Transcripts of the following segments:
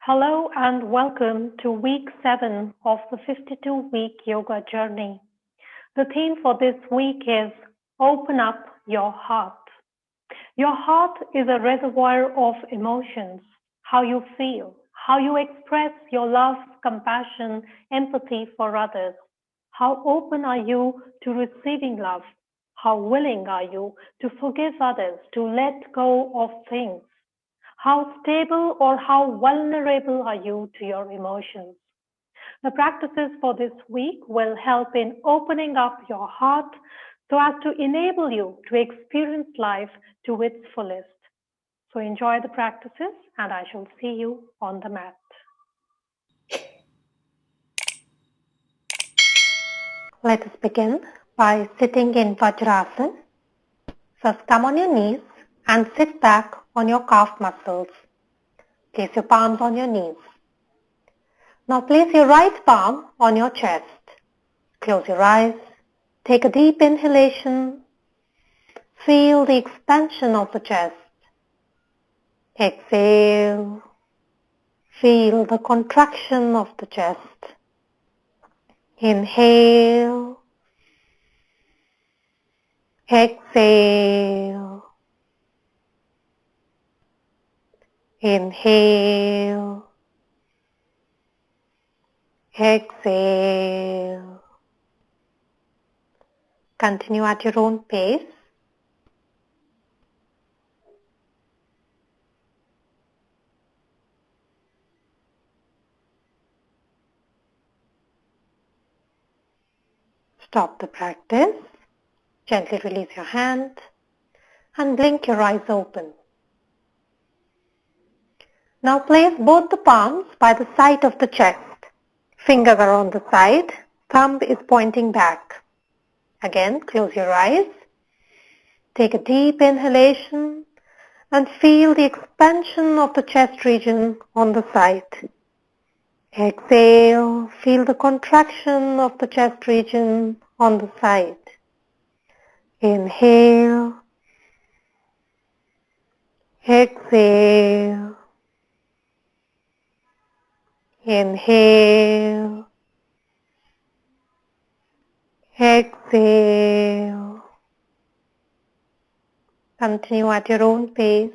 Hello and welcome to week 7 of the 52-week yoga journey. The theme for this week is Open Up Your Heart. Your heart is a reservoir of emotions, how you feel, how you express your love, compassion, empathy for others. How open are you to receiving love? How willing are you to forgive others, to let go of things? How stable or how vulnerable are you to your emotions? The practices for this week will help in opening up your heart so as to enable you to experience life to its fullest. So enjoy the practices and I shall see you on the mat. Let us begin by sitting in Pajarasana. First, come on your knees and sit back on your calf muscles. Place your palms on your knees. Now place your right palm on your chest. Close your eyes. Take a deep inhalation. Feel the expansion of the chest. Exhale. Feel the contraction of the chest. Inhale. Exhale. Inhale. Exhale. Continue at your own pace. Stop the practice. Gently release your hand and blink your eyes open. Now place both the palms by the side of the chest. Fingers are on the side. Thumb is pointing back. Again, close your eyes. Take a deep inhalation and feel the expansion of the chest region on the side. Exhale, feel the contraction of the chest region on the side. Inhale. Exhale. Inhale. Exhale. Continue at your own pace.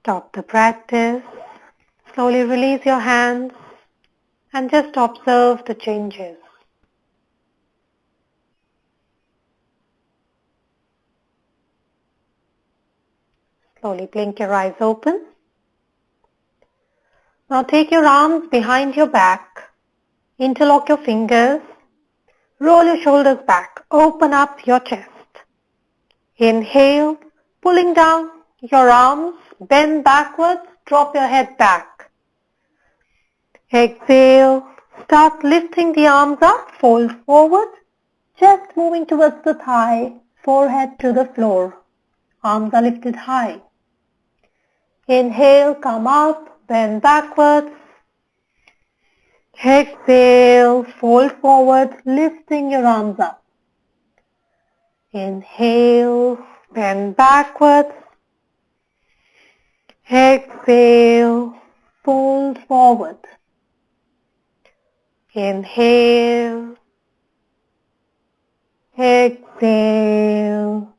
Stop the practice. Slowly release your hands and just observe the changes. Slowly blink your eyes open. Now take your arms behind your back. Interlock your fingers. Roll your shoulders back. Open up your chest. Inhale, pulling down your arms. Bend backwards. Drop your head back. Exhale. Start lifting the arms up. Fold forward. Chest moving towards the thigh. Forehead to the floor. Arms are lifted high. Inhale, come up, bend backwards. Exhale, fold forward, lifting your arms up. Inhale, bend backwards. Exhale, fold forward. Inhale. Exhale.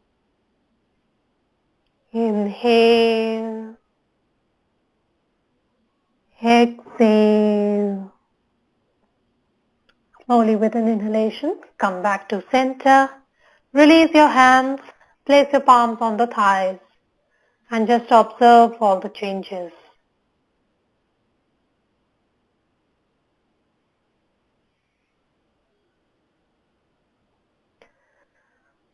Inhale. Exhale. Slowly with an inhalation, come back to center. Release your hands, place your palms on the thighs and just observe all the changes.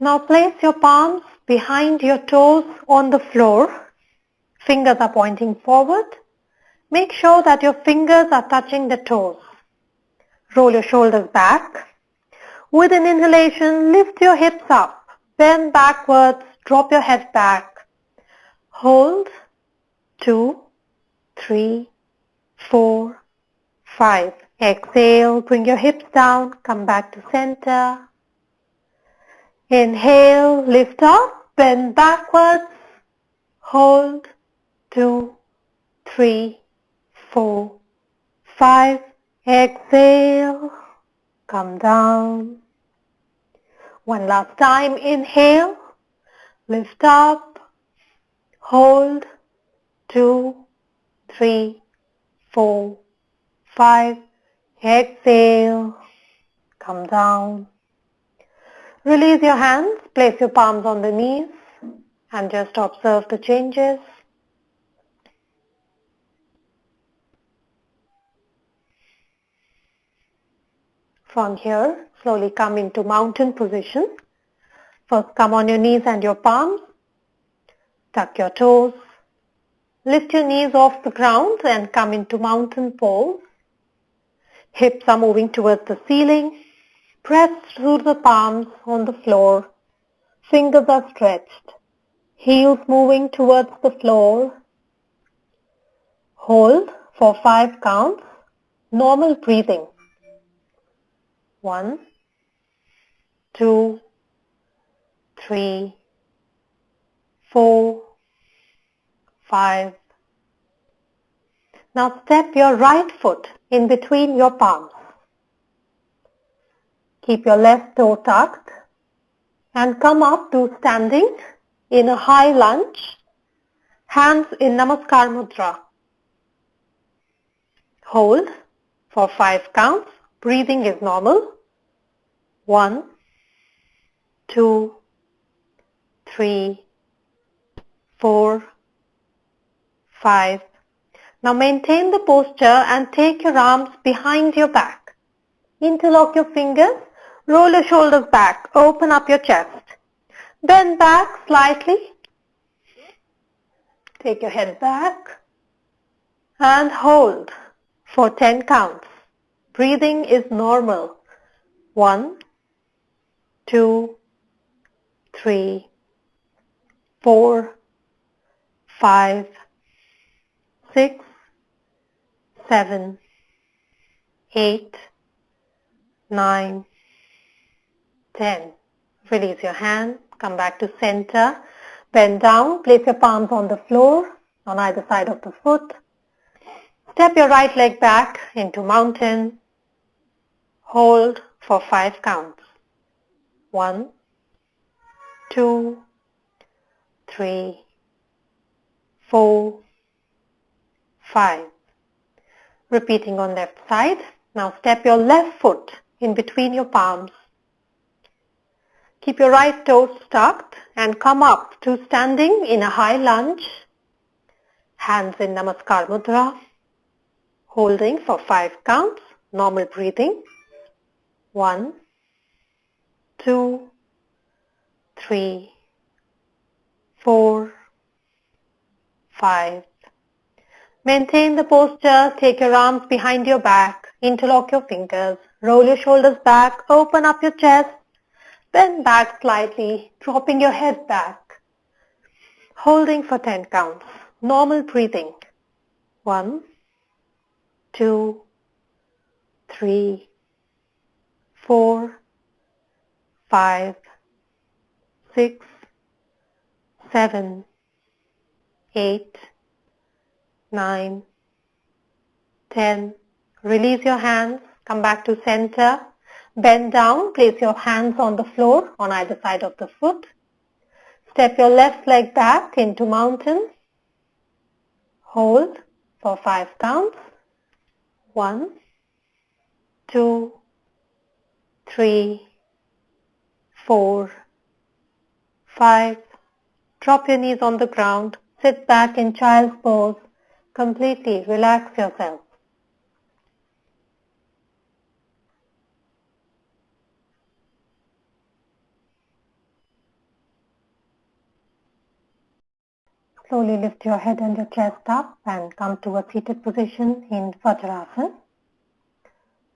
Now place your palms behind your toes on the floor. Fingers are pointing forward. Make sure that your fingers are touching the toes. Roll your shoulders back. With an inhalation, lift your hips up. Bend backwards, drop your head back. Hold. 2, 3, 4, 5. Exhale, bring your hips down, come back to center. Inhale, lift up, bend backwards, hold, 2, 3, 4, 5. Exhale, come down. One last time, inhale, lift up, hold, 2, 3, 4, 5. Exhale, come down. Release your hands, place your palms on the knees and just observe the changes. From here, slowly come into mountain position. First, come on your knees and your palms. Tuck your toes. Lift your knees off the ground and come into mountain pose. Hips are moving towards the ceiling. Press through the palms on the floor. Fingers are stretched. Heels moving towards the floor. Hold for 5 counts. Normal breathing. 1, 2, 3, 4, 5. Now step your right foot in between your palms. Keep your left toe tucked and come up to standing in a high lunge. Hands in Namaskar Mudra. Hold for 5 counts. Breathing is normal. 1, 2, 3, 4, 5. Now maintain the posture and take your arms behind your back. Interlock your fingers. Roll your shoulders back. Open up your chest. Bend back slightly. Take your head back. And hold for 10 counts. Breathing is normal. 1, 2, 3, 4, 5, 6, 7, 8, 9, 10. Release your hand. Come back to center. Bend down. Place your palms on the floor on either side of the foot. Step your right leg back into mountain. Hold for 5 counts. 1, 2, 3, 4, 5. Repeating on left side. Now step your left foot in between your palms. Keep your right toes tucked and come up to standing in a high lunge. Hands in Namaskar Mudra. Holding for 5 counts. Normal breathing. 1, 2, 3, 4, 5. Maintain the posture. Take your arms behind your back. Interlock your fingers. Roll your shoulders back. Open up your chest. Bend back slightly, dropping your head back. Holding for 10 counts. Normal breathing. 1, 2, 3, 4, 5, 6, 7, 8, 9, 10. Release your hands. Come back to center. Bend down. Place your hands on the floor on either side of the foot. Step your left leg back into mountain. Hold for 5 counts. 1, 2, 3, 4, 5. Drop your knees on the ground. Sit back in child's pose. Completely relax yourself. Slowly lift your head and your chest up and come to a seated position in Pajarasana.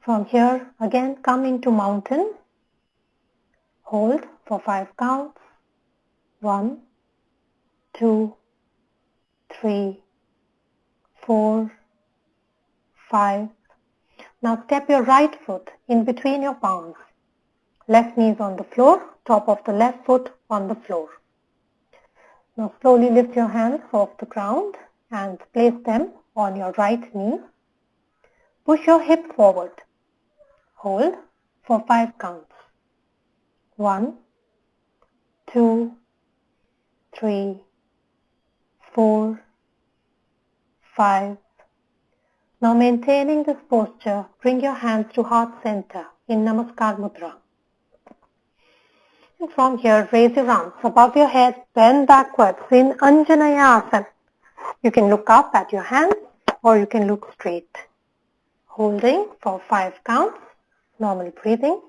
From here, again, come into mountain. Hold for 5 counts. 1, 2, 3, 4, 5. Now step your right foot in between your palms. Left knee is on the floor, top of the left foot on the floor. Now slowly lift your hands off the ground and place them on your right knee. Push your hip forward. Hold for 5 counts. 1, 2, 3, 4, 5. Now maintaining this posture, bring your hands to heart center in Namaskar Mudra. And from here, raise your arms above your head, bend backwards in Anjaneyasana. You can look up at your hands or you can look straight. Holding for 5 counts, normal breathing.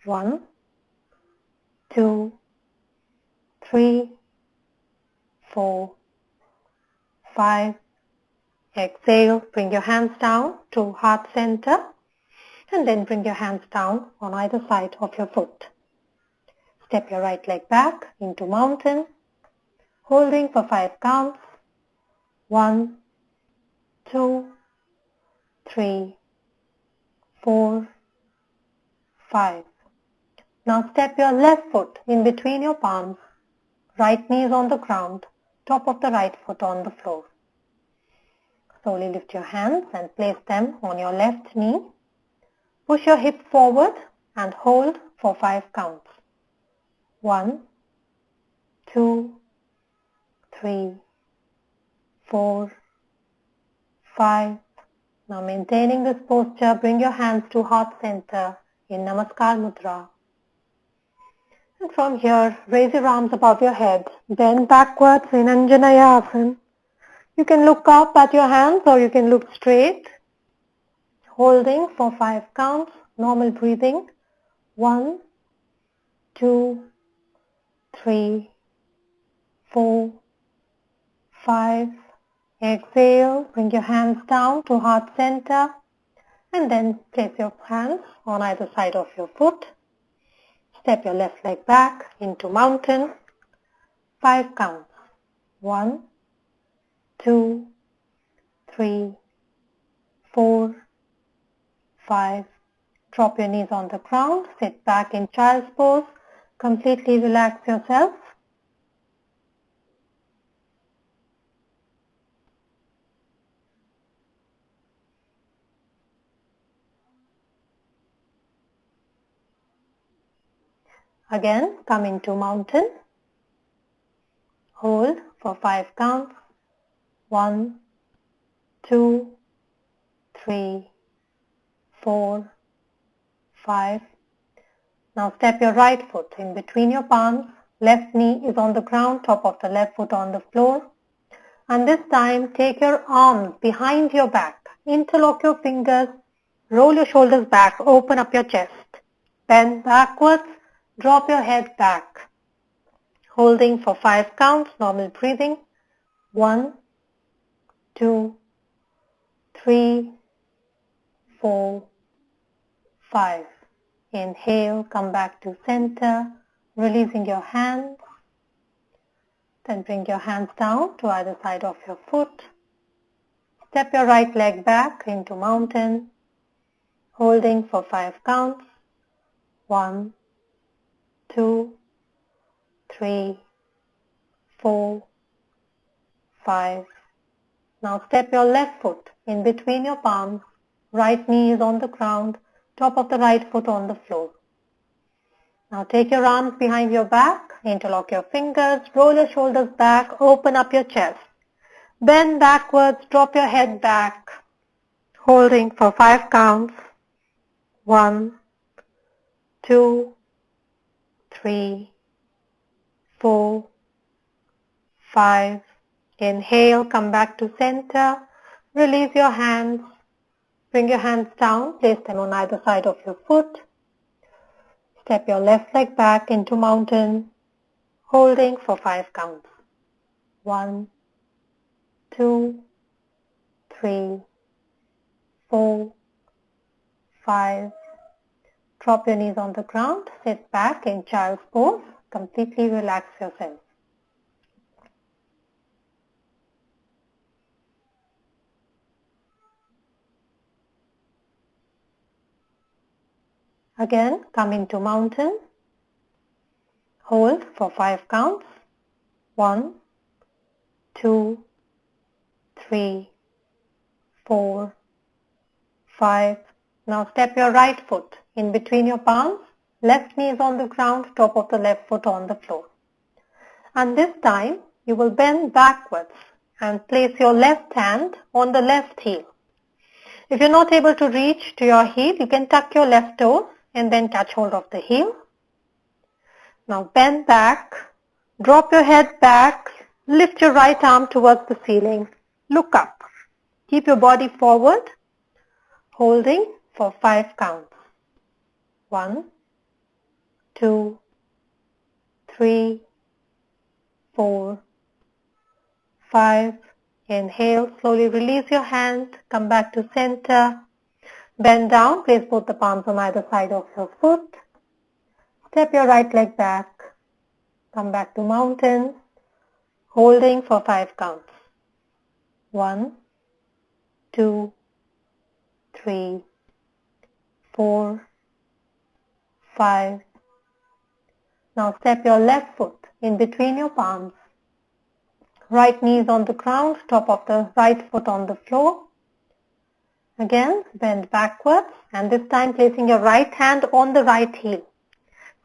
1, 2, 3, 4, 5. Exhale, bring your hands down to heart center and then bring your hands down on either side of your foot. Step your right leg back into mountain, holding for 5 counts. 1, 2, 3, 4, 5. Now step your left foot in between your palms. Right knee is on the ground, top of the right foot on the floor. Slowly lift your hands and place them on your left knee. Push your hip forward and hold for 5 counts. 1, 2, 3, 4, 5. Now maintaining this posture, bring your hands to heart center in Namaskar Mudra. And from here, raise your arms above your head, bend backwards in Anjaneyasana. You can look up at your hands or you can look straight. Holding for 5 counts, normal breathing. 1, 2, 3, 4, 5. Exhale, bring your hands down to heart center and then place your hands on either side of your foot. Step your left leg back into mountain. 5 counts. 1, 2, 3, 4, 5. Drop your knees on the ground. Sit back in child's pose. Completely relax yourself. Again, come into mountain. Hold for 5 counts. 1, 2, 3, 4, 5. Now step your right foot in between your palms. Left knee is on the ground, top of the left foot on the floor. And this time, take your arms behind your back. Interlock your fingers. Roll your shoulders back. Open up your chest. Bend backwards. Drop your head back. Holding for 5 counts, normal breathing. 1, 2, 3, 4, 5. Inhale, come back to center, releasing your hands. Then bring your hands down to either side of your foot. Step your right leg back into mountain, holding for 5 counts. 1, 2, 3, 4, 5. Now step your left foot in between your palms. Right knee is on the ground, top of the right foot on the floor. Now take your arms behind your back, interlock your fingers, roll your shoulders back, open up your chest. Bend backwards, drop your head back, holding for 5 counts. 1, 2, 3, 4, 5. Inhale, come back to center. Release your hands. Bring your hands down, place them on either side of your foot. Step your left leg back into mountain, holding for 5 counts. 1, 2, 3, 4, 5. Drop your knees on the ground, sit back in child's pose, completely relax yourself. Again, coming to mountain. Hold for 5 counts. 1, 2, 3, 4, 5. Now step your right foot in between your palms. Left knee is on the ground, top of the left foot on the floor. And this time you will bend backwards and place your left hand on the left heel. If you're not able to reach to your heel, you can tuck your left toes and then touch hold of the heel. Now bend back, drop your head back, lift your right arm towards the ceiling. Look up. Keep your body forward, holding for 5 counts. 1, 2, 3, 4, 5. Inhale, slowly release your hand, come back to center. Bend down, place both the palms on either side of your foot. Step your right leg back, come back to mountain, holding for 5 counts. 1, 2, 3, 4, 5. Now step your left foot in between your palms. Right knee is on the ground, top of the right foot on the floor. Again, bend backwards and this time placing your right hand on the right heel.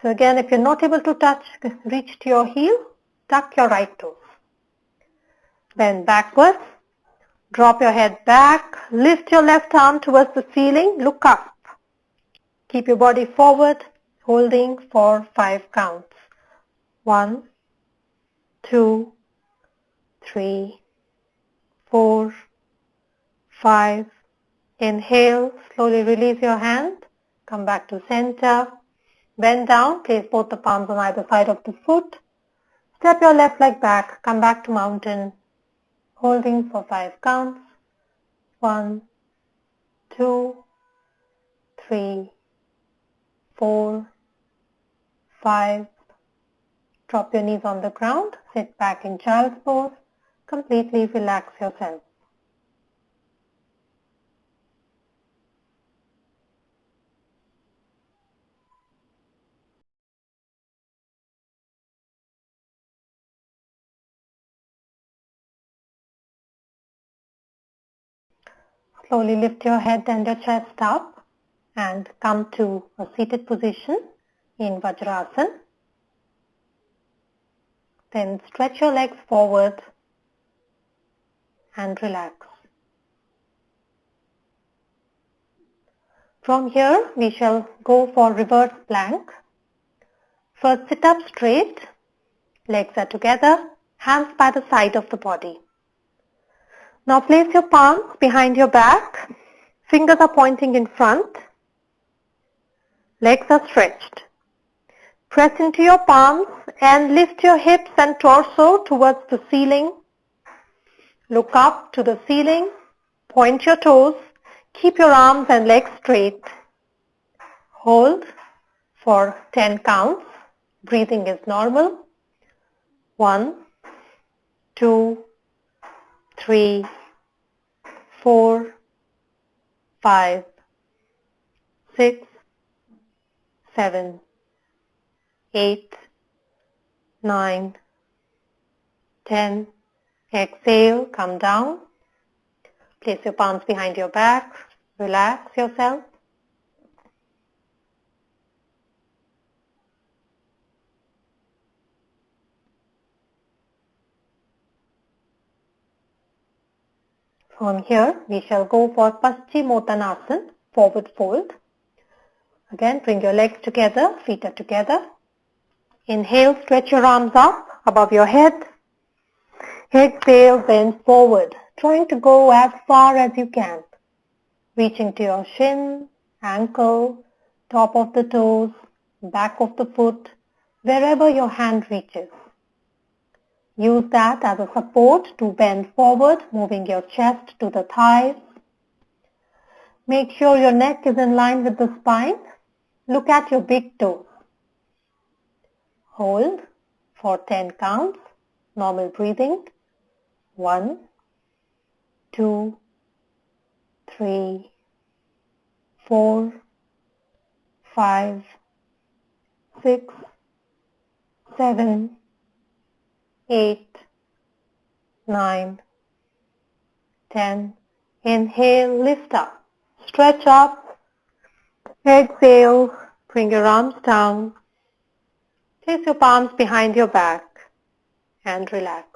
So again, if you're not able to reach to your heel, tuck your right toes. Bend backwards, drop your head back, lift your left arm towards the ceiling, look up. Keep your body forward, holding for 5 counts. 1, 2, 3, 4, 5. Inhale, slowly release your hand, come back to center. Bend down, place both the palms on either side of the foot. Step your left leg back, come back to mountain, holding for 5 counts. 1, 2, 3, 4, 5. Drop your knees on the ground, sit back in child's pose, completely relax yourself. Slowly lift your head and your chest up and come to a seated position in Pajarasana. Then stretch your legs forward and relax. From here, we shall go for reverse plank. First, sit up straight, legs are together, hands by the side of the body. Now place your palms behind your back, fingers are pointing in front, legs are stretched. Press into your palms and lift your hips and torso towards the ceiling. Look up to the ceiling, point your toes, keep your arms and legs straight. Hold for 10 counts. Breathing is normal. 1, 2, 3, 4, 5, 6, 7, 8, 9, 10. Exhale, come down. Place your palms behind your back. Relax yourself. From here, we shall go for Paschimothanasana, forward fold. Again, bring your legs together, feet are together. Inhale, stretch your arms up above your head. Exhale, bend forward, trying to go as far as you can. Reaching to your shin, ankle, top of the toes, back of the foot, wherever your hand reaches. Use that as a support to bend forward, moving your chest to the thighs. Make sure your neck is in line with the spine. Look at your big toes. Hold for 10 counts. Normal breathing. 1, 2, 3, 4, 5, 6, 7, 8, 9, 10. Inhale, lift up. Stretch up. Exhale, bring your arms down. Place your palms behind your back and relax.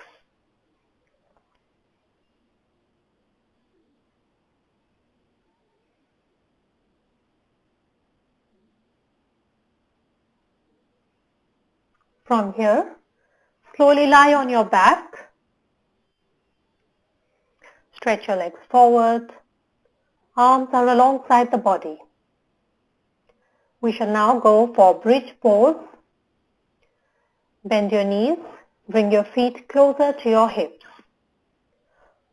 From here, slowly lie on your back. Stretch your legs forward. Arms are alongside the body. We shall now go for bridge pose. Bend your knees. Bring your feet closer to your hips.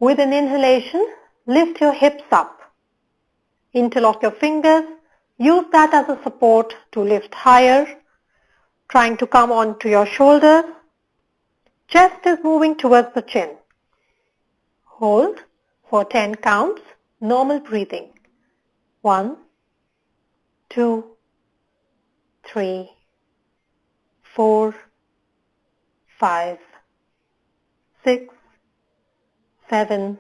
With an inhalation, lift your hips up. Interlock your fingers. Use that as a support to lift higher, trying to come onto your shoulders. Chest is moving towards the chin. Hold for 10 counts, normal breathing. 1, 2, 3, 4, 5, 6, 7,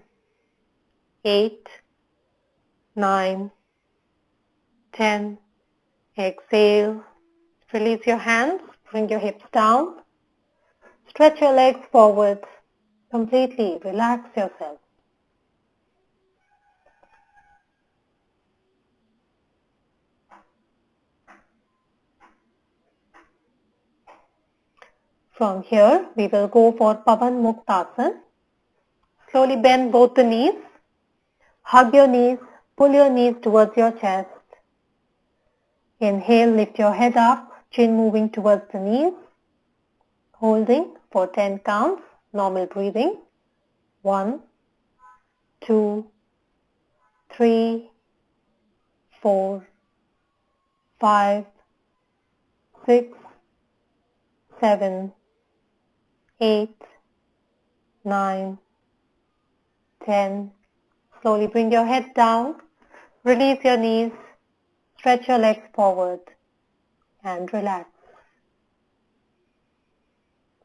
8, 9, 10. Exhale. Release your hands. Bring your hips down. Stretch your legs forward. Completely relax yourself. From here, we will go for Paschimothanasana. Slowly bend both the knees. Hug your knees. Pull your knees towards your chest. Inhale, lift your head up. Chin moving towards the knees. Holding for 10 counts. Normal breathing. 1, 2, 3, 4, 5, 6, 7, 8, 9, 10. Slowly bring your head down. Release your knees. Stretch your legs forward and relax.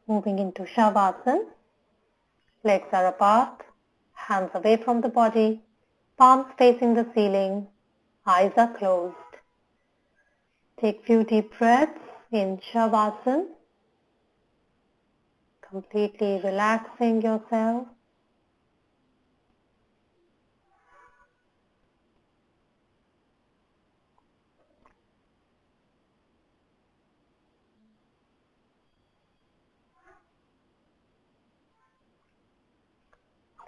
Moving into Shavasana. Legs are apart. Hands away from the body. Palms facing the ceiling. Eyes are closed. Take few deep breaths in Shavasana. Completely relaxing yourself.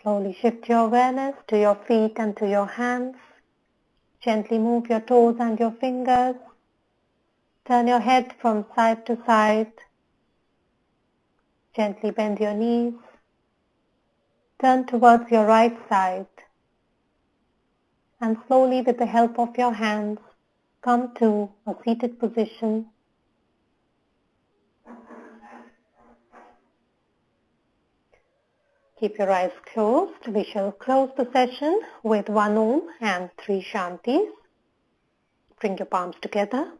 Slowly shift your awareness to your feet and to your hands. Gently move your toes and your fingers. Turn your head from side to side. Gently bend your knees. Turn towards your right side. And slowly, with the help of your hands, come to a seated position. Keep your eyes closed. We shall close the session with 1 Om and 3 Shantis. Bring your palms together.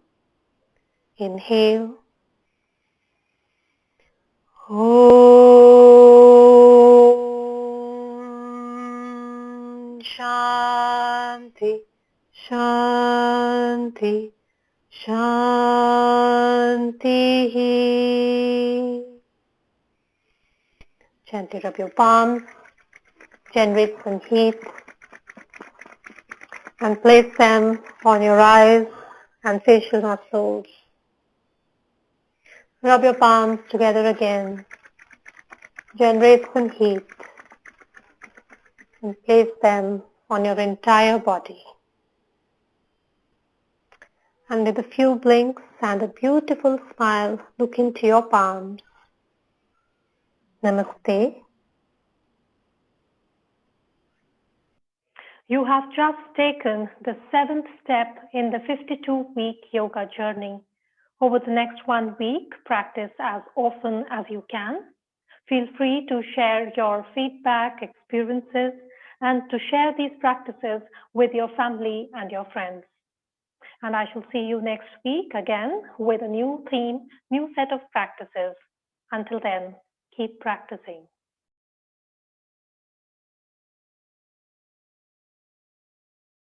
Inhale. Om Shanti, Shanti, Shanti. Gently rub your palms, generate some heat, and place them on your eyes and facial muscles. Rub your palms together again, generate some heat, and place them on your entire body. And with a few blinks and a beautiful smile, look into your palms. Namaste. You have just taken the 7th step in the 52-week yoga journey. Over the next 1 week, practice as often as you can. Feel free to share your feedback, experiences, and to share these practices with your family and your friends. And I shall see you next week again with a new theme, new set of practices. Until then, keep practicing.